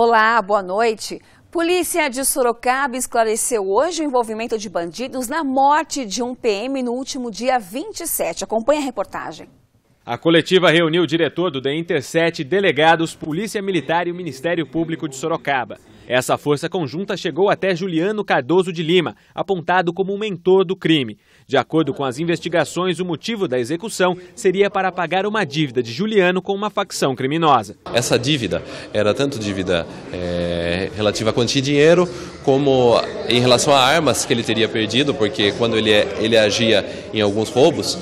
Olá, boa noite. Polícia de Sorocaba esclareceu hoje o envolvimento de bandidos na morte de um PM no último dia 27. Acompanhe a reportagem. A coletiva reuniu o diretor do DEINTER7, delegados, Polícia Militar e o Ministério Público de Sorocaba. Essa força conjunta chegou até Juliano Cardoso de Lima, apontado como um mentor do crime. De acordo com as investigações, o motivo da execução seria para pagar uma dívida de Juliano com uma facção criminosa. Essa dívida era tanto dívida relativa à quantia de dinheiro, como em relação a armas que ele teria perdido, porque quando ele agia em alguns roubos,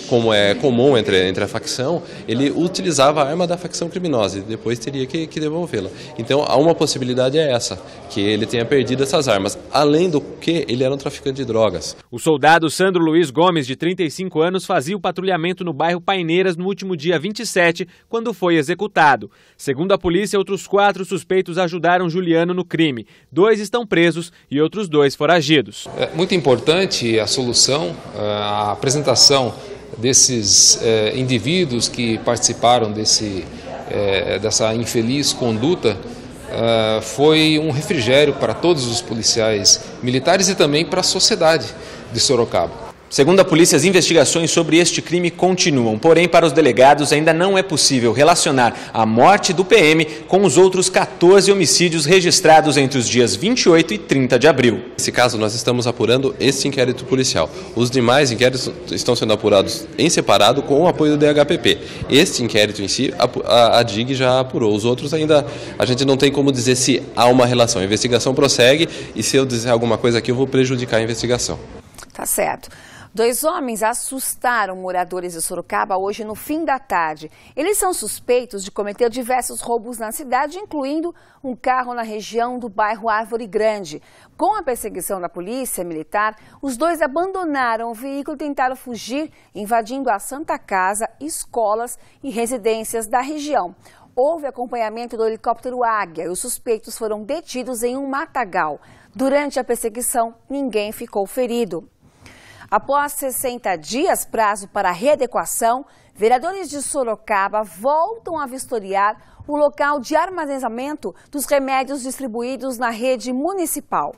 como é comum entre a facção, ele utilizava a arma da facção criminosa e depois teria que devolvê-la. Então, há uma possibilidade é essa, que ele tenha perdido essas armas, além do que ele era um traficante de drogas. O soldado Sandro Luiz Gomes, de 35 anos, fazia o patrulhamento no bairro Paineiras no último dia 27, quando foi executado. Segundo a polícia, outros 4 suspeitos ajudaram Juliano no crime. 2 estão presos e outros 2 foragidos. É muito importante a solução, a apresentação desses indivíduos que participaram dessa infeliz conduta. Foi um refrigério para todos os policiais militares e também para a sociedade de Sorocaba. Segundo a polícia, as investigações sobre este crime continuam. Porém, para os delegados, ainda não é possível relacionar a morte do PM com os outros 14 homicídios registrados entre os dias 28 e 30 de abril. Nesse caso, nós estamos apurando esse inquérito policial. Os demais inquéritos estão sendo apurados em separado com o apoio do DHPP. Este inquérito em si, a DIG já apurou. Os outros ainda, a gente não tem como dizer se há uma relação. A investigação prossegue e se eu dizer alguma coisa aqui, eu vou prejudicar a investigação. Tá certo. 2 homens assustaram moradores de Sorocaba hoje no fim da tarde. Eles são suspeitos de cometer diversos roubos na cidade, incluindo um carro na região do bairro Árvore Grande. Com a perseguição da polícia militar, os 2 abandonaram o veículo e tentaram fugir, invadindo a Santa Casa, escolas e residências da região. Houve acompanhamento do helicóptero Águia e os suspeitos foram detidos em um matagal. Durante a perseguição, ninguém ficou ferido. Após 60 dias, prazo para readequação, vereadores de Sorocaba voltam a vistoriar o local de armazenamento dos remédios distribuídos na rede municipal.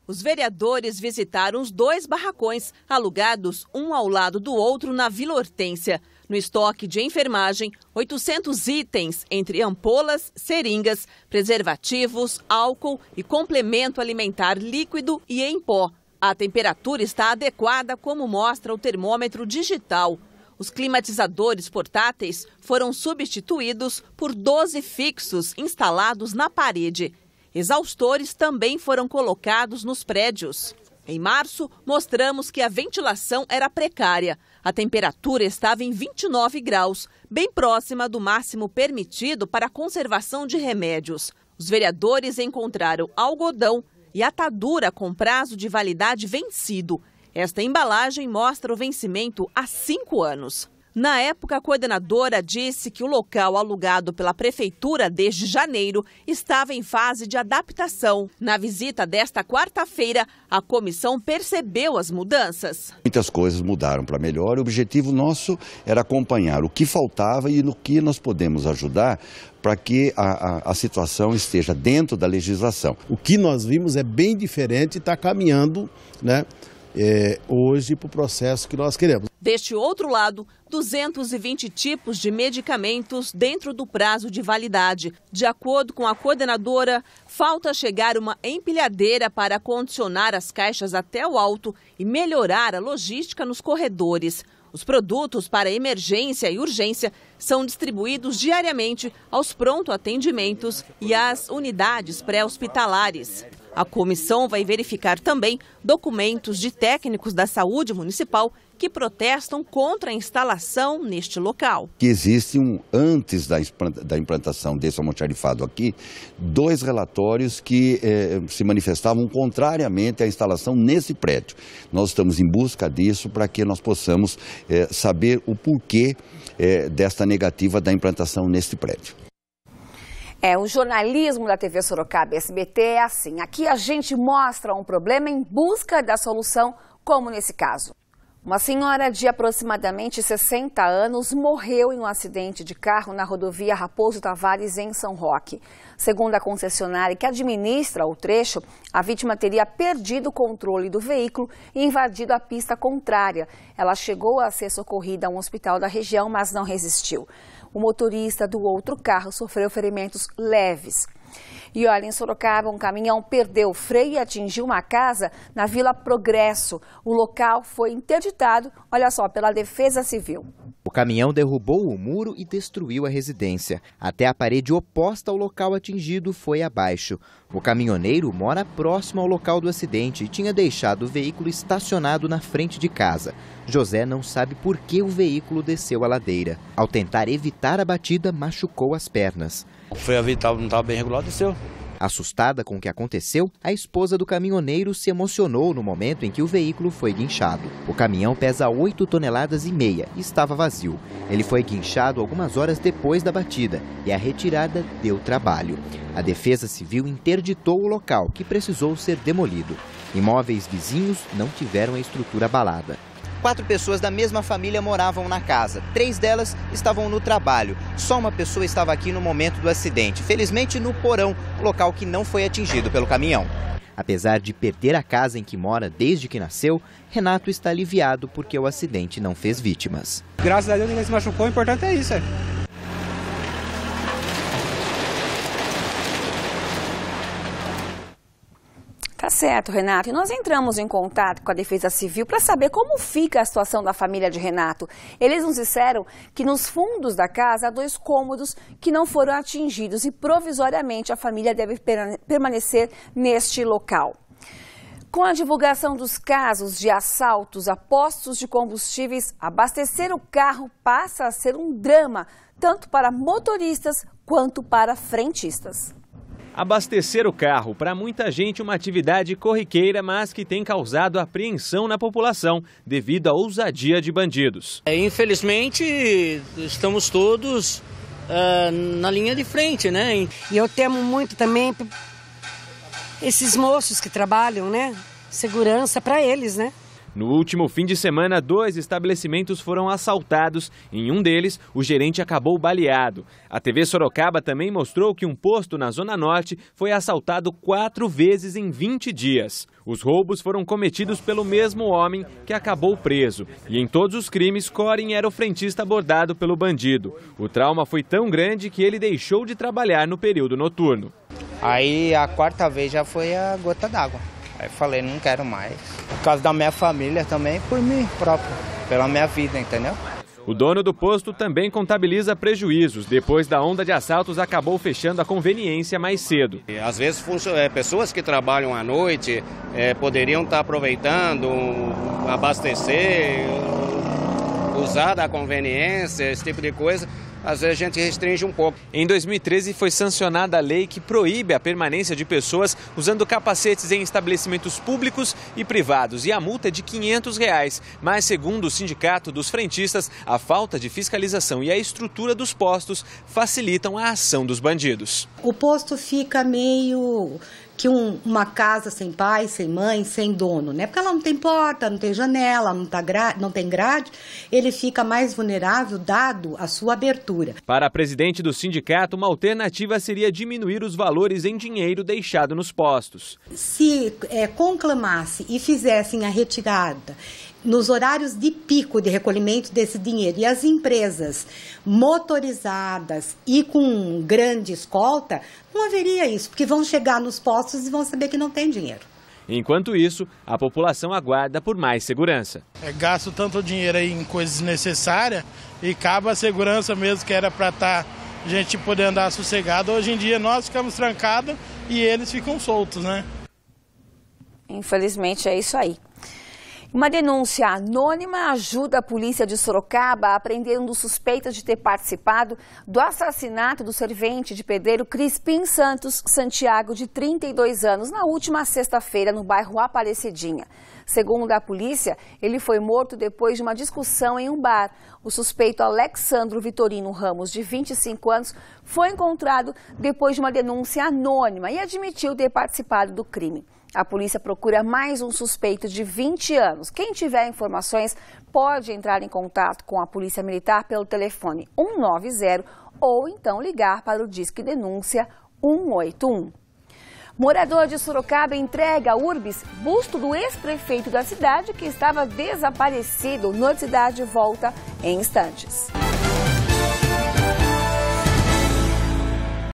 Os vereadores visitaram os 2 barracões, alugados um ao lado do outro na Vila Hortência. No estoque de enfermagem, 800 itens, entre ampolas, seringas, preservativos, álcool e complemento alimentar líquido e em pó. A temperatura está adequada, como mostra o termômetro digital. Os climatizadores portáteis foram substituídos por 12 fixos instalados na parede. Exaustores também foram colocados nos prédios. Em março, mostramos que a ventilação era precária. A temperatura estava em 29 graus, bem próxima do máximo permitido para a conservação de remédios. Os vereadores encontraram algodão e atadura com prazo de validade vencido. Esta embalagem mostra o vencimento há 5 anos. Na época, a coordenadora disse que o local alugado pela prefeitura desde janeiro estava em fase de adaptação. Na visita desta quarta-feira, a comissão percebeu as mudanças. Muitas coisas mudaram para melhor. O objetivo nosso era acompanhar o que faltava e no que nós podemos ajudar para que a situação esteja dentro da legislação. O que nós vimos é bem diferente e está caminhando, né, hoje para o processo que nós queremos. Deste outro lado, 220 tipos de medicamentos dentro do prazo de validade. De acordo com a coordenadora, falta chegar uma empilhadeira para condicionar as caixas até o alto e melhorar a logística nos corredores. Os produtos para emergência e urgência são distribuídos diariamente aos pronto-atendimentos e às unidades pré-hospitalares. A comissão vai verificar também documentos de técnicos da saúde municipal que protestam contra a instalação neste local. Que existe, antes da implantação desse almoxarifado aqui, 2 relatórios que se manifestavam contrariamente à instalação nesse prédio. Nós estamos em busca disso para que nós possamos saber o porquê desta negativa da implantação neste prédio. O jornalismo da TV Sorocaba SBT é assim. Aqui a gente mostra um problema em busca da solução, como nesse caso. Uma senhora de aproximadamente 60 anos morreu em um acidente de carro na rodovia Raposo Tavares, em São Roque. Segundo a concessionária que administra o trecho, a vítima teria perdido o controle do veículo e invadido a pista contrária. Ela chegou a ser socorrida a um hospital da região, mas não resistiu. O motorista do outro carro sofreu ferimentos leves. E olha, em Sorocaba, um caminhão perdeu o freio e atingiu uma casa na Vila Progresso. O local foi interditado, olha só, pela Defesa Civil. O caminhão derrubou o muro e destruiu a residência. Até a parede oposta ao local atingido foi abaixo. O caminhoneiro mora próximo ao local do acidente e tinha deixado o veículo estacionado na frente de casa. José não sabe por que o veículo desceu a ladeira. Ao tentar evitar a batida, machucou as pernas. O freio não estava bem regulado, desceu. Assustada com o que aconteceu, a esposa do caminhoneiro se emocionou no momento em que o veículo foi guinchado. O caminhão pesa 8,5 toneladas e estava vazio. Ele foi guinchado algumas horas depois da batida e a retirada deu trabalho. A Defesa Civil interditou o local, que precisou ser demolido. Imóveis vizinhos não tiveram a estrutura abalada. 4 pessoas da mesma família moravam na casa. 3 delas estavam no trabalho. Só uma pessoa estava aqui no momento do acidente. Felizmente no porão, local que não foi atingido pelo caminhão. Apesar de perder a casa em que mora desde que nasceu, Renato está aliviado porque o acidente não fez vítimas. Graças a Deus ninguém se machucou, o importante é isso. Tá certo, Renato. E nós entramos em contato com a Defesa Civil para saber como fica a situação da família de Renato. Eles nos disseram que nos fundos da casa há 2 cômodos que não foram atingidos e provisoriamente a família deve permanecer neste local. Com a divulgação dos casos de assaltos a postos de combustíveis, abastecer o carro passa a ser um drama, tanto para motoristas quanto para frentistas. Abastecer o carro, para muita gente, uma atividade corriqueira, mas que tem causado apreensão na população devido à ousadia de bandidos. Infelizmente, estamos todos na linha de frente, né? E eu temo muito também esses moços que trabalham, né? Segurança para eles, né? No último fim de semana, 2 estabelecimentos foram assaltados. Em um deles, o gerente acabou baleado. A TV Sorocaba também mostrou que um posto na Zona Norte foi assaltado 4 vezes em 20 dias. Os roubos foram cometidos pelo mesmo homem que acabou preso. E em todos os crimes, Corin era o frentista abordado pelo bandido. O trauma foi tão grande que ele deixou de trabalhar no período noturno. Aí a 4ª vez já foi a gota d'água. Aí falei, não quero mais. Por causa da minha família também, por mim próprio, pela minha vida, entendeu? O dono do posto também contabiliza prejuízos. Depois da onda de assaltos, acabou fechando a conveniência mais cedo. Às vezes, pessoas que trabalham à noite poderiam estar aproveitando, abastecer, usar da conveniência, esse tipo de coisa. Às vezes a gente restringe um pouco. Em 2013 foi sancionada a lei que proíbe a permanência de pessoas usando capacetes em estabelecimentos públicos e privados. E a multa é de R$500. Mas, segundo o Sindicato dos Frentistas, a falta de fiscalização e a estrutura dos postos facilitam a ação dos bandidos. O posto fica meio que uma casa sem pai, sem mãe, sem dono, né? Porque ela não tem porta, não tem janela, não tem grade, ele fica mais vulnerável dado a sua abertura. Para a presidente do sindicato, uma alternativa seria diminuir os valores em dinheiro deixado nos postos. Se conclamasse e fizessem a retirada nos horários de pico de recolhimento desse dinheiro e as empresas motorizadas e com grande escolta, não haveria isso, porque vão chegar nos postos e vão saber que não tem dinheiro. Enquanto isso, a população aguarda por mais segurança. Gasto tanto dinheiro aí em coisas necessárias e acaba a segurança mesmo, que era para a gente poder andar sossegado. Hoje em dia nós ficamos trancados e eles ficam soltos, né? Infelizmente é isso aí. Uma denúncia anônima ajuda a polícia de Sorocaba a prender um dos suspeitos de ter participado do assassinato do servente de pedreiro Crispim Santos Santiago, de 32 anos, na última sexta-feira, no bairro Aparecidinha. Segundo a polícia, ele foi morto depois de uma discussão em um bar. O suspeito Alexandro Vitorino Ramos, de 25 anos, foi encontrado depois de uma denúncia anônima e admitiu ter participado do crime. A polícia procura mais um suspeito de 20 anos. Quem tiver informações pode entrar em contato com a Polícia Militar pelo telefone 190 ou então ligar para o Disque Denúncia 181. Morador de Sorocaba entrega a URBS busto do ex-prefeito da cidade que estava desaparecido. Noticidade volta em instantes.